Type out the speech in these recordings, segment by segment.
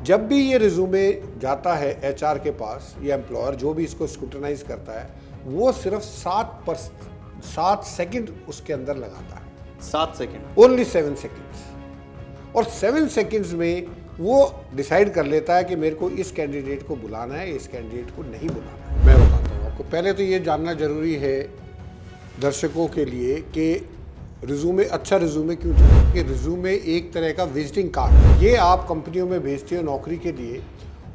जब भी ये रिज्यूमे जाता है एचआर के पास या एम्प्लॉयर जो भी इसको स्क्रूटनाइज करता है, वो सिर्फ 7 सेकंड उसके अंदर लगाता है। 7 सेकंड, ओनली 7 सेकंड्स। और 7 सेकंड्स में वो डिसाइड कर लेता है कि मेरे को इस कैंडिडेट को बुलाना है, इस कैंडिडेट को नहीं बुलाना है। मैं बताता हूँ आपको। पहले तो ये जानना जरूरी है दर्शकों के लिए कि रिज्यूमे, अच्छा रिज्यूमे क्यों चाहिए। कि रिज्यूमे एक तरह का विजिटिंग कार्ड है। ये आप कंपनियों में भेजते हो नौकरी के लिए,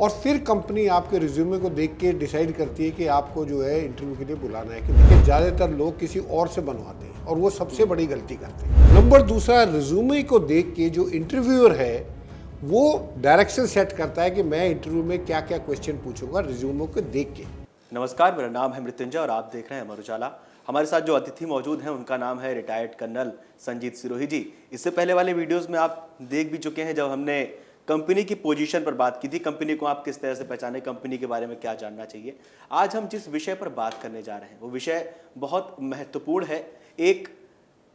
और फिर कंपनी आपके रिज्यूमे को देख के डिसाइड करती है कि आपको जो है इंटरव्यू के लिए बुलाना है कि नहीं। ज़्यादातर लोग किसी और से बनवाते हैं और वो सबसे बड़ी गलती करते हैं। नंबर दूसरा, रिज्यूमे को देख के जो इंटरव्यूअर है वो डायरेक्शन सेट करता है कि मैं इंटरव्यू में क्या क्या क्वेश्चन पूछूंगा रिज्यूमे को देख के। नमस्कार, मेरा नाम है मृत्युंजय और आप देख रहे हैं अमर उजाला। हमारे साथ जो अतिथि मौजूद हैं उनका नाम है रिटायर्ड कर्नल संजीत सिरोही जी। इससे पहले वाले वीडियोस में आप देख भी चुके हैं जब हमने कंपनी की पोजीशन पर बात की थी, कंपनी को आप किस तरह से पहचाने, कंपनी के बारे में क्या जानना चाहिए। आज हम जिस विषय पर बात करने जा रहे हैं वो विषय बहुत महत्वपूर्ण है एक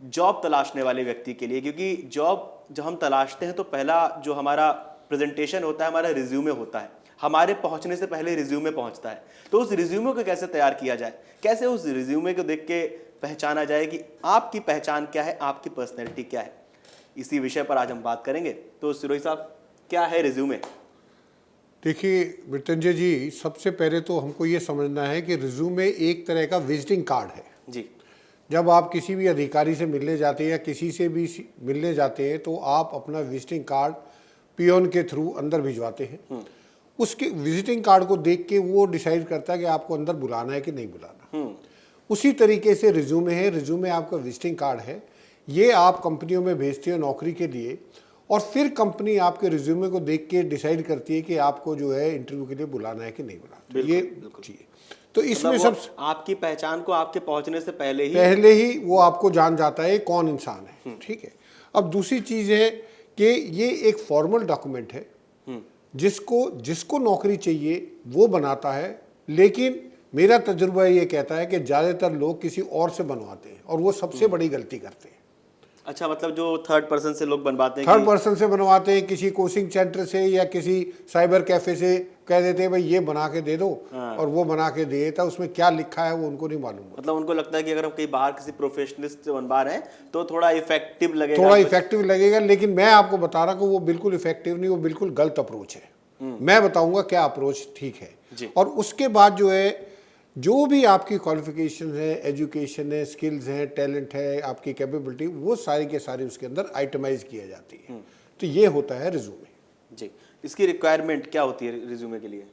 जॉब तलाशने वाले व्यक्ति के लिए, क्योंकि जॉब जब हम तलाशते हैं तो पहला जो हमारा प्रेजेंटेशन होता है, हमारा रिज्यूमे होता है। हमारे पहुंचने से पहले रिज्यूमे पहुंचता है, तो उस रिज्यूमे को कैसे तैयार किया जाए, कैसे उस रिज्यूमे को देख के पहचाना जाए कि आपकी पहचान क्या है, आपकी पर्सनैलिटी क्या है, इसी विषय पर आज हम बात करेंगे। तो सिरोही साहब, क्या है रिज्यूमे? देखिए मृत्युंजय जी, सबसे पहले तो हमको ये समझना है कि रिज्यूमे एक तरह का विजिटिंग कार्ड है जी। जब आप किसी भी अधिकारी से मिलने जाते हैं या किसी से भी मिलने जाते हैं तो आप अपना विजिटिंग कार्ड पियोन के थ्रू अंदर भिजवाते हैं। उसके विजिटिंग कार्ड को देख के वो डिसाइड करता है कि आपको अंदर बुलाना है कि नहीं बुलाना। उसी तरीके से रिज्यूमे है। रिज्यूमे आपका विजिटिंग कार्ड है। ये आप कंपनियों में भेजते हो नौकरी के लिए, और फिर कंपनी आपके रिज्यूमे को देख के डिसाइड करती है कि आपको जो है इंटरव्यू के लिए बुलाना है कि नहीं बुलाना। तो ये चाहिए। तो इसमें मतलब सब आपकी पहचान को आपके पहुंचने से पहले ही वो आपको जान जाता है कौन इंसान है। ठीक है। अब दूसरी चीज है कि ये एक फॉर्मल डॉक्यूमेंट है जिसको नौकरी चाहिए वो बनाता है, लेकिन मेरा तजुर्बा ये कहता है कि ज़्यादातर लोग किसी और से बनवाते हैं और वो सबसे बड़ी गलती करते हैं। अच्छा, मतलब जो थर्ड पर्सन से लोग बनवाते हैं, थर्ड पर्सन से बनवाते हैं, किसी कोचिंग सेंटर से या किसी साइबर कैफे से कह देते हैं भाई ये बना के दे दो, और वो बना के दे देता। उसमें क्या लिखा है वो उनको नहीं मालूम। मतलब उनको लगता है कि अगर हम कहीं बाहर किसी प्रोफेशनलिस्ट से बनवा रहे हैं तो थोड़ा इफेक्टिव लगेगा, थोड़ा इफेक्टिव लगेगा, लेकिन मैं आपको बता रहा हूँ वो बिल्कुल इफेक्टिव नहीं, वो बिल्कुल गलत अप्रोच है। मैं बताऊंगा क्या अप्रोच ठीक है। और उसके बाद जो है, जो भी आपकी क्वालिफिकेशन है, एजुकेशन है, स्किल्स हैं, टैलेंट है, आपकी कैपेबिलिटी, वो सारी के सारी उसके अंदर आइटमाइज किया जाती है। तो ये होता है रिज्यूमे जी। इसकी रिक्वायरमेंट क्या होती है रिज्यूमे के लिए?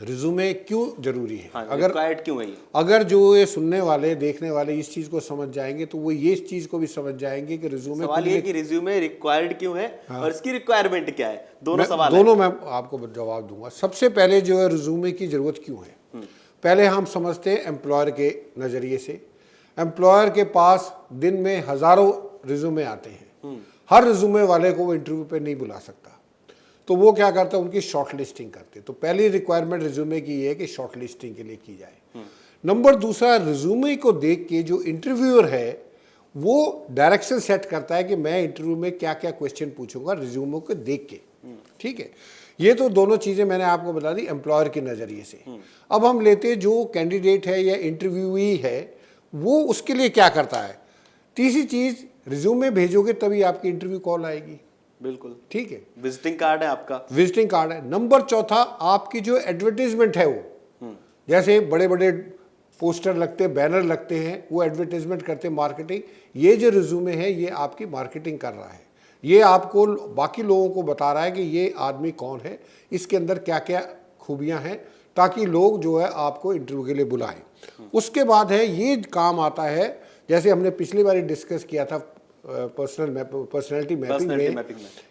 रिज्यूमे क्यों जरूरी है? हाँ, अगर रिक्वायर्ड क्यों है ये? अगर जो ये सुनने वाले, देखने वाले इस चीज को समझ जाएंगे तो वो ये इस चीज को भी समझ जाएंगे कि रिज्यूमे, सवाल ये कि रिज्यूमे रिक्वायर्ड क्यों है और इसकी रिक्वायरमेंट क्या है, दोनों सवाल दोनों मैं आपको जवाब दूंगा। सबसे पहले जो है रिज्यूमे की जरूरत क्यों है, पहले हम समझते हैं एम्प्लॉयर के नजरिए से। एम्प्लॉयर के पास दिन में हजारों रिज्यूमे आते हैं। हर रिज्यूमे वाले को वो इंटरव्यू पे नहीं बुला सकता, तो वो क्या करता है, उनकी शॉर्ट लिस्टिंग करते। तो पहली रिक्वायरमेंट रिज्यूमे की ये है कि शॉर्ट लिस्टिंग के लिए की जाए। नंबर दूसरा, रिज्यूमे को देख के जो इंटरव्यूअर है वो डायरेक्शन सेट करता है कि मैं इंटरव्यू में क्या क्या क्वेश्चन पूछूंगा रिज्यूमे को देख के। ठीक है। ये तो दोनों चीजें मैंने आपको बता दी एम्प्लॉयर के नजरिए से। अब हम लेते जो कैंडिडेट है या इंटरव्यूई है वो उसके लिए क्या करता है। तीसरी चीज, रिज्यूमे भेजोगे तभी आपकी इंटरव्यू कॉल आएगी। बिल्कुल ठीक है। विजिटिंग कार्ड है आपका, विजिटिंग कार्ड है। नंबर चौथा, आपकी जो एडवर्टीजमेंट है वो, जैसे बड़े बड़े पोस्टर लगते हैं, बैनर लगते हैं, वो एडवर्टीजमेंट करते हैं, मार्केटिंग। ये जो रिज्यूमे है ये आपकी मार्केटिंग कर रहा है। ये आपको बाकी लोगों को बता रहा है कि ये आदमी कौन है, इसके अंदर क्या क्या खूबियां हैं, ताकि लोग जो है आपको इंटरव्यू के लिए बुलाएं। उसके बाद है ये काम आता है, जैसे हमने पिछली बार डिस्कस किया था पर्सनैलिटी मैपिंग में,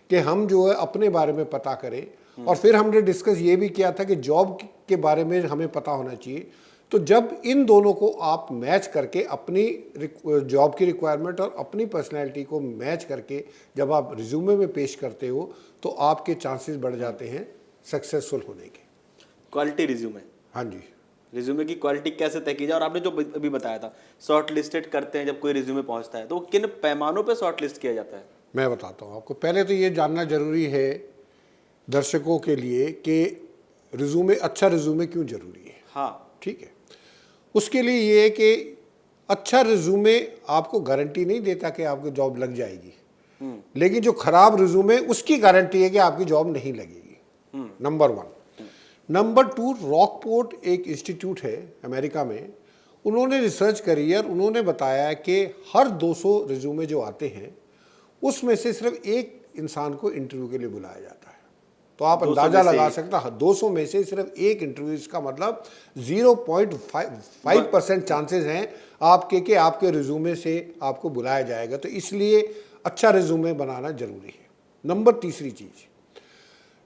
कि हम जो है अपने बारे में पता करें। और फिर हमने डिस्कस ये भी किया था कि जॉब के बारे में हमें पता होना चाहिए। तो जब इन दोनों को आप मैच करके अपनी जॉब की रिक्वायरमेंट और अपनी पर्सनैलिटी को मैच करके जब आप रिज्यूमे में पेश करते हो तो आपके चांसेस बढ़ जाते हैं सक्सेसफुल होने के। क्वालिटी रिज्यूमे, हाँ जी। रिज्यूमे की क्वालिटी कैसे तय की जाए? और आपने जो अभी बताया था शॉर्ट लिस्टेड करते हैं जब कोई रिज्यूमे पहुंचता है, तो किन पैमानों पे शॉर्ट लिस्ट किया जाता है? मैं बताता हूँ आपको। पहले तो ये जानना जरूरी है दर्शकों के लिए कि रिज्यूमे, अच्छा रिज्यूमे क्यों जरूरी है। हाँ, ठीक है, उसके लिए ये है कि अच्छा रिज्यूमे आपको गारंटी नहीं देता कि आपको जॉब लग जाएगी, लेकिन जो खराब रिज्यूमे उसकी गारंटी है कि आपकी जॉब नहीं लगेगी। नंबर 1। नंबर 2, रॉकपोर्ट एक इंस्टीट्यूट है अमेरिका में, उन्होंने रिसर्च करी और उन्होंने बताया कि हर 200 रिज्यूमे जो आते हैं उसमें से सिर्फ एक इंसान को इंटरव्यू के लिए बुलाया जाता है। तो आप 200 अंदाजा में से लगा एक। सकता हैं 200 में से सिर्फ एक इंटरव्यू, इसका मतलब 0.5% चांसेस हैं आपके कि आपके रिज्यूमे से आपको बुलाया जाएगा। तो इसलिए अच्छा रिज्यूमे बनाना जरूरी है। नंबर 3 चीज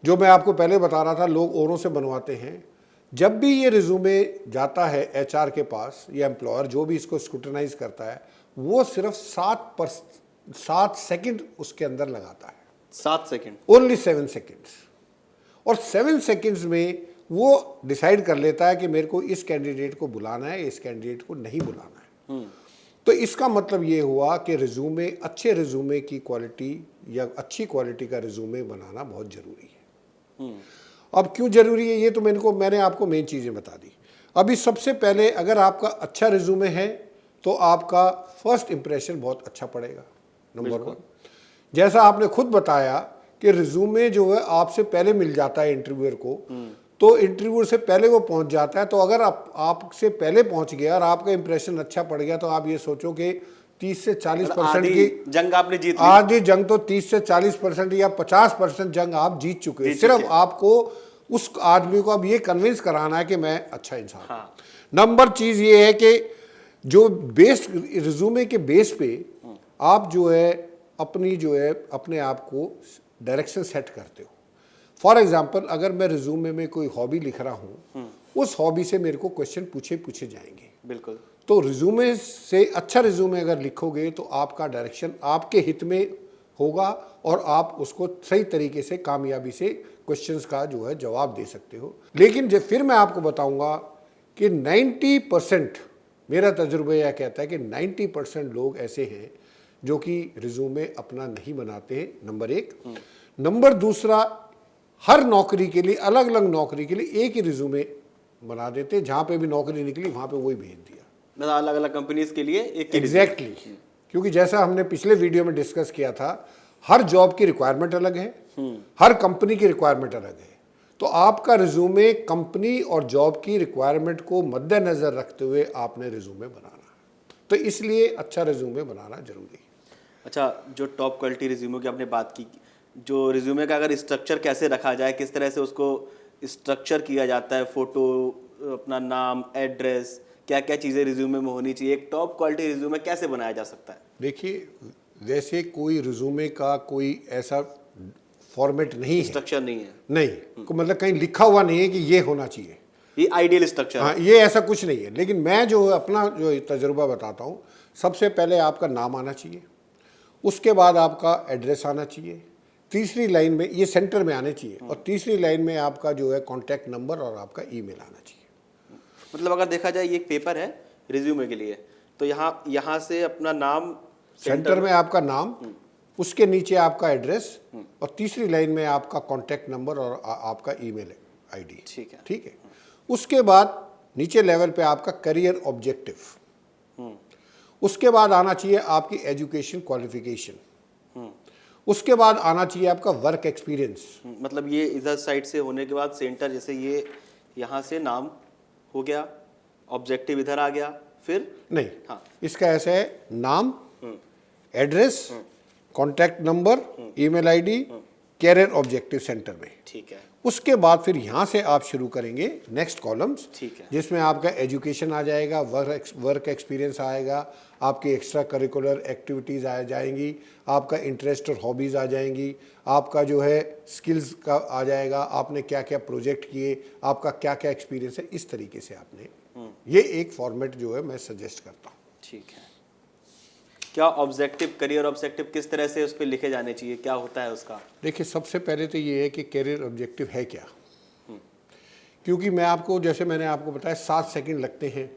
जो मैं आपको पहले बता रहा था, लोग औरों से बनवाते हैं। जब भी ये रिज्यूमे जाता है एचआर के पास या एम्प्लॉयर जो भी इसको स्क्रूटनाइज करता है, वो सिर्फ 7 सेकंड उसके अंदर लगाता है। 7 सेकंड। Only 7 seconds. और 7 सेकंड्स में वो डिसाइड कर लेता है कि मेरे को इस कैंडिडेट को बुलाना है, इस कैंडिडेट को नहीं बुलाना है। तो इसका मतलब ये हुआ कि रिज्यूमे, अच्छे रिज्यूमे की क्वालिटी या अच्छी क्वालिटी का रिज्यूमे बनाना बहुत जरूरी है। अब क्यों जरूरी है ये तो मैंने आपको मेन चीजें बता दी। अभी सबसे पहले अगर आपका अच्छा रिज्यूमे है तो आपका फर्स्ट इंप्रेशन बहुत अच्छा पड़ेगा। नंबर 1। जैसा आपने खुद बताया कि रिज्यूमे जो है आपसे पहले मिल जाता है इंटरव्यूअर को, तो इंटरव्यूअर से पहले वो पहुंच जाता है। तो अगर आपसे पहले पहुंच गया और आपका इंप्रेशन अच्छा पड़ गया, तो आप ये सोचो कि 30 से 40% की जंग आपने जीत ली। आधी जंग तो 30 से 40% या 50% जंग आप जीत चुके हैं। सिर्फ आपको उस आदमी को अब ये कन्विंस कराना है कि मैं अच्छा इंसान हूं। नंबर चीज ये है कि जो बेस रिज्यूमे के बेस पे आप जो है अपने आप को डायरेक्शन सेट करते हो। फॉर एग्जाम्पल, अगर मैं रिज्यूमे में कोई हॉबी लिख रहा हूं, उस हॉबी से मेरे को क्वेश्चन पूछे जाएंगे। बिल्कुल। तो रिज्यूमे से अच्छा रिज्यूमे अगर लिखोगे तो आपका डायरेक्शन आपके हित में होगा और आप उसको सही तरीके से कामयाबी से क्वेश्चंस का जो है जवाब दे सकते हो। लेकिन फिर मैं आपको बताऊंगा कि 90%, मेरा तजुर्बा यह कहता है कि 90% लोग ऐसे हैं जो कि रिज्यूमे अपना नहीं बनाते हैं। नंबर 1। नंबर 2, हर नौकरी के लिए, अलग अलग नौकरी के लिए एक ही रिज्यूमे बना देते हैं। जहां पे भी नौकरी निकली वहां पे वही भेज दिया। मतलब अलग अलग कंपनीज के लिए एक एग्जैक्टली क्योंकि जैसा हमने पिछले वीडियो में डिस्कस किया था, हर जॉब की रिक्वायरमेंट अलग है, हर कंपनी की रिक्वायरमेंट अलग है। तो आपका रिज्यूमे कंपनी और जॉब की रिक्वायरमेंट को मद्देनजर रखते हुए आपने रिज्यूमे बनाना है। तो इसलिए अच्छा रिज्यूमे बनाना जरूरी है। अच्छा, जो टॉप क्वालिटी रिज्यूमे की आपने बात की, जो रिज्यूमे का अगर स्ट्रक्चर कैसे रखा जाए, किस तरह से उसको स्ट्रक्चर किया जाता है, फोटो, अपना नाम, एड्रेस, क्या क्या चीज़ें रिज्यूमे में होनी चाहिए, एक टॉप क्वालिटी रिज्यूमे कैसे बनाया जा सकता है? देखिए, वैसे कोई रिज्यूमे का कोई ऐसा फॉर्मेट नहीं है, स्ट्रक्चर नहीं है, नहीं मतलब कहीं लिखा हुआ नहीं है कि ये होना चाहिए, ये आइडियल स्ट्रक्चर हाँ, है। ये ऐसा कुछ नहीं है। लेकिन मैं जो अपना जो तजुर्बा बताता हूँ, सबसे पहले आपका नाम आना चाहिए, उसके बाद आपका एड्रेस आना चाहिए, तीसरी लाइन में ये सेंटर में आने चाहिए, और तीसरी लाइन में आपका जो है कॉन्टैक्ट नंबर और आपका ईमेल आना चाहिए। मतलब अगर देखा जाए ये एक पेपर है रिज्यूमे के लिए, तो यहाँ से अपना नाम, सेंटर में आपका नाम, उसके नीचे आपका एड्रेस, और तीसरी लाइन में आपका कॉन्टैक्ट नंबर और आपका ईमेल आईडी। ठीक है। ठीक है। उसके बाद नीचे लेवल पे आपका करियर ऑब्जेक्टिव, उसके बाद आना चाहिए आपकी एजुकेशन क्वालिफिकेशन, उसके बाद आना चाहिए आपका वर्क एक्सपीरियंस। मतलब ये इधर साइड से होने के बाद सेंटर, जैसे ये यहाँ से नाम हो गया, ऑब्जेक्टिव इधर आ गया, फिर नहीं, हाँ, इसका ऐसा है, नाम, address, contact number, email ID, career objective centre में। ठीक है। उसके बाद फिर यहाँ से आप शुरू करेंगे नेक्स्ट कॉलम्स, ठीक है। जिसमें आपका एजुकेशन आ जाएगा, वर्क एक्सपीरियंस आएगा, आपकी एक्स्ट्रा करिकुलर एक्टिविटीज़ आ जाएंगी, आपका इंटरेस्ट और हॉबीज़ आ जाएंगी, आपका जो है स्किल्स का आ जाएगा, आपने क्या क्या प्रोजेक्ट किए, आपका क्या क्या एक्सपीरियंस है। इस तरीके से आपने, ये एक फॉर्मेट जो है मैं सजेस्ट करता हूँ। ठीक है। क्या ऑब्जेक्टिव, करियर ऑब्जेक्टिव किस तरह से उस पर लिखे जाने चाहिए, क्या होता है उसका? देखिए, सबसे पहले तो ये है कि करियर ऑब्जेक्टिव है क्या, क्योंकि मैं आपको, जैसे मैंने आपको बताया, 7 सेकंड लगते हैं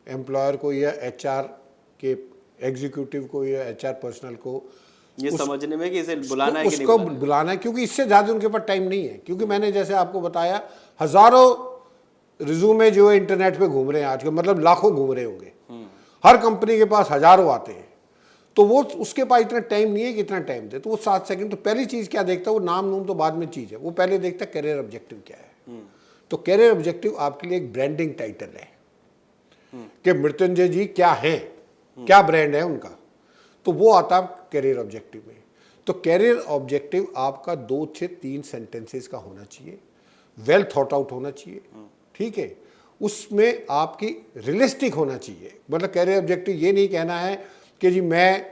एम्प्लॉयर को या एचआर के एग्जीक्यूटिव को या एचआर पर्सनल को ये समझने में कि इसे बुलाना है कि नहीं उसको बुलाना है। बुलाना है, क्योंकि इससे ज़्यादा उनके पास टाइम नहीं है। क्योंकि मैंने जैसे आपको बताया, हज़ारों रिज्यूमे जो है इंटरनेट पे घूम रहे हैं आजकल, मतलब लाखों घूम रहे होंगे, हर कंपनी के पास हज़ारों आते हैं, तो वो उसके पास इतना टाइम नहीं है कि इतना टाइम दे। तो वो 7 सेकंड, तो पहली चीज़ क्या देखता है वो, नाम नूम तो बाद में चीज़ है, वो पहले देखता है करियर ऑब्जेक्टिव क्या है। तो करियर ऑब्जेक्टिव आपके लिए एक ब्रांडिंग टाइटल है कि मृत्युंजय जी क्या हैं, क्या ब्रांड है उनका, तो वो आता है करियर ऑब्जेक्टिव में। तो करियर ऑब्जेक्टिव आपका 2 से 3 सेंटेंसेस का होना चाहिए, वेल थॉट आउट होना चाहिए, ठीक है। उसमें आपकी रियलिस्टिक होना चाहिए, मतलब करियर ऑब्जेक्टिव ये नहीं कहना है कि जी मैं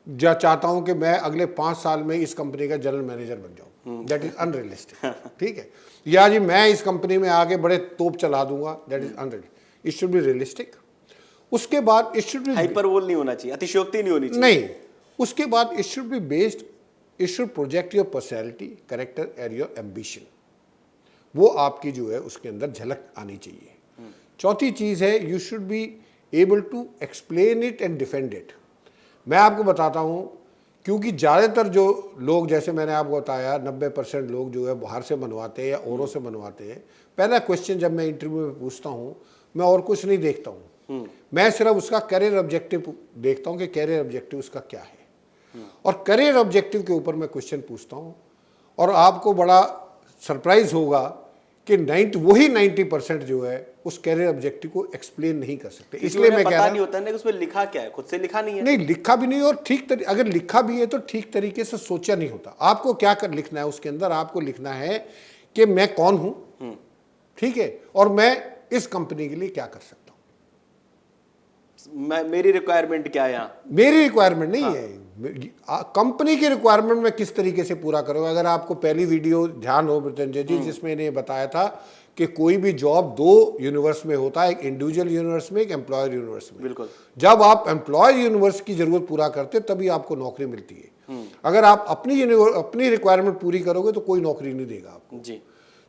चाहता हूं कि मैं अगले 5 साल में इस कंपनी का जनरल मैनेजर बन जाऊं, दैट इज अनरियलिस्टिक, ठीक है। या जी मैं इस कंपनी में आगे बड़े तोप चला दूंगा, that is unrealistic. It should be realistic. उसके बाद इट शुड बी हाइपरबोल नहीं होना चाहिए, अतिशयोक्ति नहीं होनी चाहिए। नहीं, उसके बाद it should be based, it should project your personality, character and your ambition, वो आपकी जो है उसके अंदर झलक आनी चाहिए। चौथी चीज़ है, you should be able to explain it and defend it. मैं आपको बताता हूँ, क्योंकि ज़्यादातर जो लोग, जैसे मैंने आपको बताया 90% लोग जो है बाहर से बनवाते हैं या औरों से बनवाते हैं। पहला क्वेश्चन जब मैं इंटरव्यू में पूछता हूँ, मैं और कुछ नहीं देखता हूँ, मैं सिर्फ उसका करियर ऑब्जेक्टिव देखता हूँ कि करियर ऑब्जेक्टिव उसका क्या है, और करियर ऑब्जेक्टिव के ऊपर मैं क्वेश्चन पूछता हूँ। और आपको बड़ा सरप्राइज होगा कि वही 90% जो है उस करियर ऑब्जेक्टिव को एक्सप्लेन नहीं कर सकते। इसलिए मैं कह रहा पता हूं, नहीं होता है ना कि उसमें लिखा क्या है, खुद से लिखा नहीं है। नहीं लिखा भी नहीं, और अगर लिखा भी है तो ठीक तरीके से सोचा नहीं होता। आपको क्या लिखना है उसके अंदर, आपको लिखना है कि मैं कौन हूं, ठीक है, और मैं इस कंपनी के लिए क्या कर सकता हूं, मेरी रिक्वायरमेंट क्या है यहाँ। मेरी रिक्वायरमेंट नहीं है, कंपनी की रिक्वायरमेंट में किस तरीके से पूरा करोगे। अगर आपको पहली वीडियो ध्यान हो मृत्युंजय जी, जिसमें इन्हें बताया था कि कोई भी जॉब 2 यूनिवर्स में होता है, एक इंडिविजुअल यूनिवर्स में, एक एम्प्लॉयर यूनिवर्स में। बिल्कुल। जब आप एम्प्लॉयर यूनिवर्स की जरूरत पूरा करते तभी आपको नौकरी मिलती है। अगर आप अपनी रिक्वायरमेंट पूरी करोगे तो कोई नौकरी नहीं देगा आपको जी।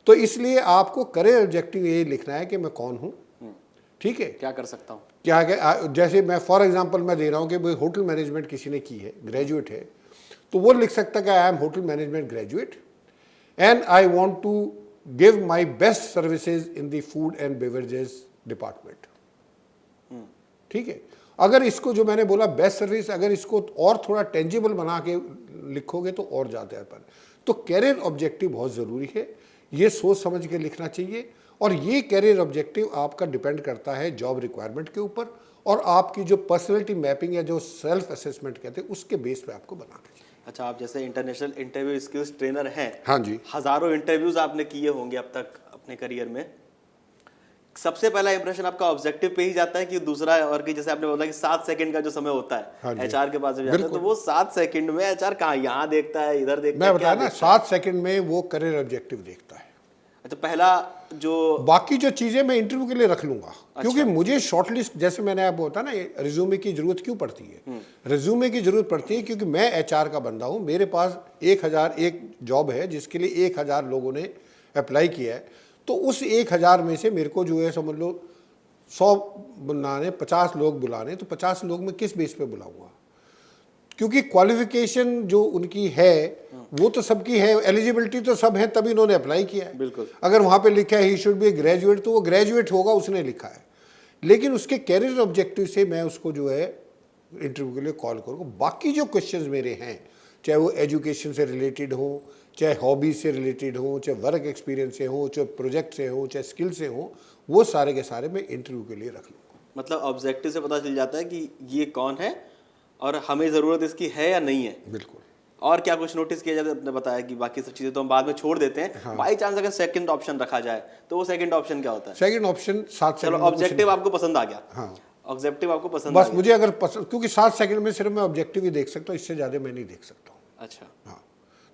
तो इसलिए आपको करियर ऑब्जेक्टिव ये लिखना है कि मैं कौन हूँ, ठीक है, क्या कर सकता हूँ। क्या जैसे मैं फॉर एग्जांपल मैं दे रहा हूँ कि भाई होटल मैनेजमेंट किसी ने की है, ग्रेजुएट है, तो वो लिख सकता है कि I am hotel management graduate and I want to give my best services in the food and beverages department, ठीक है। अगर इसको जो मैंने बोला बेस्ट सर्विस, अगर इसको और थोड़ा टेंजिबल बना के लिखोगे तो और ज़्यादा पर। तो कैरियर ऑब्जेक्टिव बहुत ज़रूरी है, ये सोच समझ के लिखना चाहिए। और ये कैरियर ऑब्जेक्टिव आपका डिपेंड करता है जॉब रिक्वायरमेंट के ऊपर और आपकी जो पर्सनैलिटी मैपिंग या जो सेल्फ असेसमेंट कहते हैं उसके बेस पे आपको बनाना चाहिए। अच्छा, आप जैसे इंटरनेशनल इंटरव्यू स्किल्स ट्रेनर हैं, हाँ जी, हजारों इंटरव्यूज आपने किए होंगे अब तक अपने करियर में, सबसे पहला इंप्रेशन आपका ऑब्जेक्टिव पे ही जाता है कि दूसरा, और कि जैसे आपने बोला कि 7 सेकंड का जो समय होता हाँ है जी। एचआर के पास जब जाता है, तो वो 7 सेकंड में एचआर कहाँ, यहाँ देखता है, इधर देखता मैं है, बताया क्या ना, देखता है? 7 सेकंड में वो कैरियर ऑब्जेक्टिव देखता है। अच्छा, पहला जो बाकी जो चीज़ें मैं इंटरव्यू के लिए रख लूंगा, क्योंकि मुझे शॉर्टलिस्ट, जैसे मैंने आपको बताया ना, रिज्यूमे की जरूरत क्यों पड़ती है। रिज्यूमे की जरूरत पड़ती है क्योंकि मैं एचआर का बंदा हूँ, मेरे पास 1001 जॉब है जिसके लिए 1000 लोगों ने अप्लाई किया है। तो उस 1000 में से मेरे को जो है समझ लो 100 बुलाने, 50 लोग बुलाने, तो 50 लोग मैं किस बेस पे बुलाऊंगा, क्योंकि क्वालिफिकेशन जो उनकी है वो तो सबकी है, एलिजिबिलिटी तो सब है, तभी इन्होंने अप्लाई किया है। बिल्कुल। अगर वहाँ पे लिखा है ही शुड बी ग्रेजुएट, तो वो ग्रेजुएट होगा, उसने लिखा है। लेकिन उसके कैरियर ऑब्जेक्टिव से मैं उसको जो है इंटरव्यू के लिए कॉल करूँगा। बाकी जो क्वेश्चंस मेरे हैं, चाहे वो एजुकेशन से रिलेटेड हो, चाहे हॉबीज से रिलेटेड हो, चाहे वर्क एक्सपीरियंस से हो, चाहे प्रोजेक्ट से हो, चाहे स्किल से हो, वो सारे के सारे मैं इंटरव्यू के लिए रख लूँगा। मतलब ऑब्जेक्टिव से पता चल जाता है कि ये कौन है और हमें ज़रूरत इसकी है या नहीं है। बिल्कुल। और क्या कुछ नोटिस किया जाए? आपने बताया कि बाकी सब चीज़ें तो हम बाद में छोड़ देते हैं, बाई चांस अगर सेकंड ऑप्शन रखा जाए तो वो सेकंड ऑप्शन क्या होता है? सेकंड ऑप्शन 7 चलो, सेकंड। ऑब्जेक्टिव आपको पसंद आ गया। हाँ, ऑब्जेक्टिव आपको पसंद आ बस गया। मुझे अगर पसंद, क्योंकि 7 सेकंड में सिर्फ मैं ऑब्जेक्टिव ही देख सकता हूँ, इससे ज़्यादा मैं नहीं देख सकता हूँ। अच्छा। हाँ,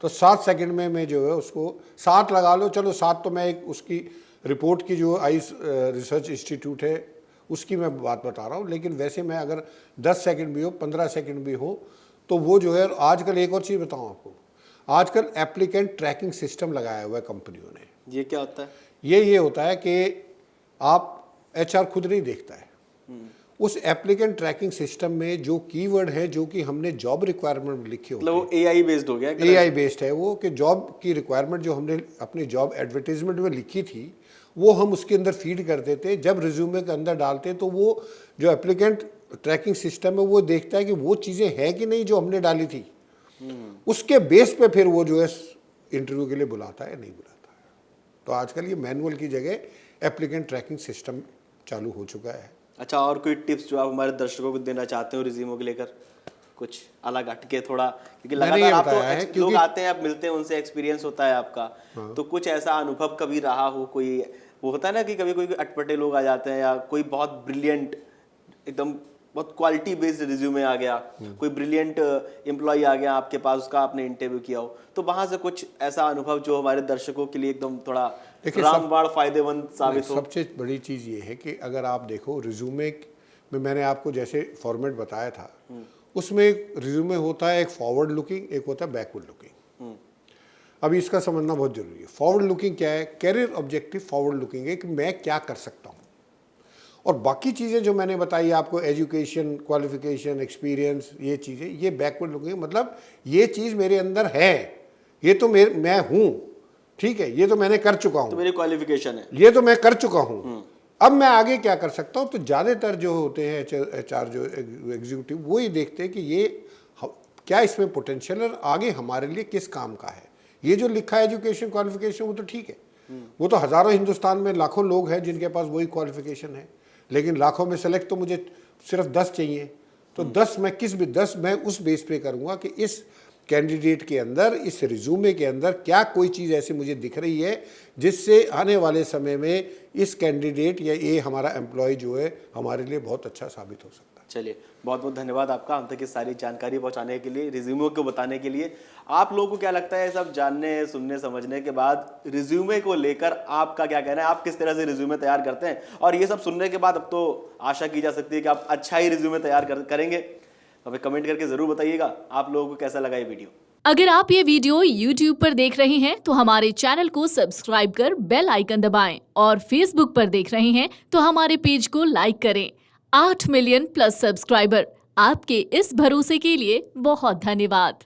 तो 7 सेकंड में मैं जो है उसको 7 लगा लो, चलो 7 तो मैं एक उसकी रिपोर्ट की जो आइस रिसर्च इंस्टीट्यूट है उसकी मैं बात बता रहा हूँ। लेकिन वैसे मैं अगर 10 सेकंड भी हो, 15 सेकंड भी हो, तो वो जो है आजकल एक और चीज़ बताऊँ आपको, आजकल एप्लीकेंट ट्रैकिंग सिस्टम लगाया हुआ है कंपनियों ने। ये क्या होता है? ये होता है कि आप एचआर खुद नहीं देखता है, उस एप्लीकेंट ट्रैकिंग सिस्टम में जो कीवर्ड है जो कि हमने जॉब रिक्वायरमेंट में लिखे होते मतलब वो AI बेस्ड हो गया एक तरह एआई बेस्ड है वो, कि जॉब की रिक्वायरमेंट जो हमने अपनी जॉब एडवर्टीजमेंट में लिखी थी वो हम उसके अंदर फीड करते थे। जब रिज्यूमे के अंदर डालते तो वो जो एप्लीकेंट ट्रैकिंग सिस्टम है वो देखता है कि वो चीज़ें हैं कि नहीं जो हमने डाली थी, उसके बेस पे फिर वो जो है इंटरव्यू के लिए बुलाता है, नहीं बुलाता है। तो आजकल ये मैनुअल की जगह एप्लीकेंट ट्रैकिंग सिस्टम चालू हो चुका है। अच्छा, और कोई टिप्स जो आप हमारे दर्शकों को देना चाहते हो रिज्यूमो को लेकर, कुछ अलग हटके थोड़ा, क्योंकि मैंने लगातार ये आप बताया है तो क्योंकि- लोग आते हैं, आप मिलते हैं उनसे, एक्सपीरियंस होता है आपका, तो कुछ ऐसा अनुभव कभी रहा हो, कोई वो होता है ना कि कभी कोई अटपटे लोग आ जाते हैं या कोई बहुत ब्रिलियंट एकदम बहुत क्वालिटी बेस्ड रिज्यूमे आ गया, कोई ब्रिलियंट एम्प्लॉय आ गया आपके पास, उसका आपने इंटरव्यू किया हो, तो वहां से कुछ ऐसा अनुभव जो हमारे दर्शकों के लिए एकदम थोड़ा रामबाण फायदेमंद साबित हो। सबसे बड़ी चीज़ ये है कि अगर आप देखो रिज्यूमे में मैंने आपको जैसे फॉर्मेट बताया था, उसमें एक रिज्यूमे होता है, एक फॉरवर्ड लुकिंग, एक होता है बैकवर्ड लुकिंग। अभी इसका समझना बहुत जरूरी है। फॉरवर्ड लुकिंग क्या है? कैरियर ऑब्जेक्टिव फॉरवर्ड लुकिंग है कि मैं क्या कर सकता हूँ, और बाकी चीज़ें जो मैंने बताई आपको, एजुकेशन, क्वालिफिकेशन, एक्सपीरियंस, ये चीज़ें, ये बैकवर्ड लुकिंग, मतलब ये चीज़ मेरे अंदर है, ये तो मैं हूँ, ठीक है, ये तो मैंने कर चुका हूँ, तो मेरी क्वालिफिकेशन है, ये तो मैं कर चुका हूँ, अब मैं आगे क्या कर सकता हूँ। तो ज़्यादातर जो होते हैं HR जो एग्जीक्यूटिव, वो ही देखते हैं कि ये क्या इसमें पोटेंशियल है और आगे हमारे लिए किस काम का है। ये जो लिखा है एजुकेशन, क्वालिफिकेशन, वो तो ठीक है, वो तो हज़ारों, हिंदुस्तान में लाखों लोग हैं जिनके पास वही क्वालिफिकेशन है, लेकिन लाखों में सेलेक्ट तो मुझे सिर्फ 10 चाहिए। तो 10 मैं 10 मैं उस बेस पे करूँगा कि इस कैंडिडेट के अंदर, इस रिज्यूमे के अंदर क्या कोई चीज़ ऐसी मुझे दिख रही है जिससे आने वाले समय में इस कैंडिडेट या ये हमारा एम्प्लॉय जो है हमारे लिए बहुत अच्छा साबित हो सकता है। चलिए, बहुत बहुत धन्यवाद आपका हम तक ये सारी जानकारी पहुंचाने के लिए, रिज्यूमे को बताने के लिए। आप लोगों को क्या लगता है सब जानने, सुनने, समझने के बाद रिज्यूमे को लेकर आपका क्या कहना है? आप किस तरह से रिज्यूमे तैयार करते हैं? और ये सब सुनने के बाद अब तो आशा की जा सकती है कि आप अच्छा ही रिज्यूमे तैयार करेंगे। हमें कमेंट करके जरूर बताइएगा आप लोगों को कैसा लगा ये वीडियो। अगर आप ये वीडियो YouTube पर देख रहे हैं तो हमारे चैनल को सब्सक्राइब कर बेल आइकन दबाएं, और Facebook पर देख रहे हैं तो हमारे पेज को लाइक करें। 8 मिलियन प्लस सब्सक्राइबर, आपके इस भरोसे के लिए बहुत धन्यवाद।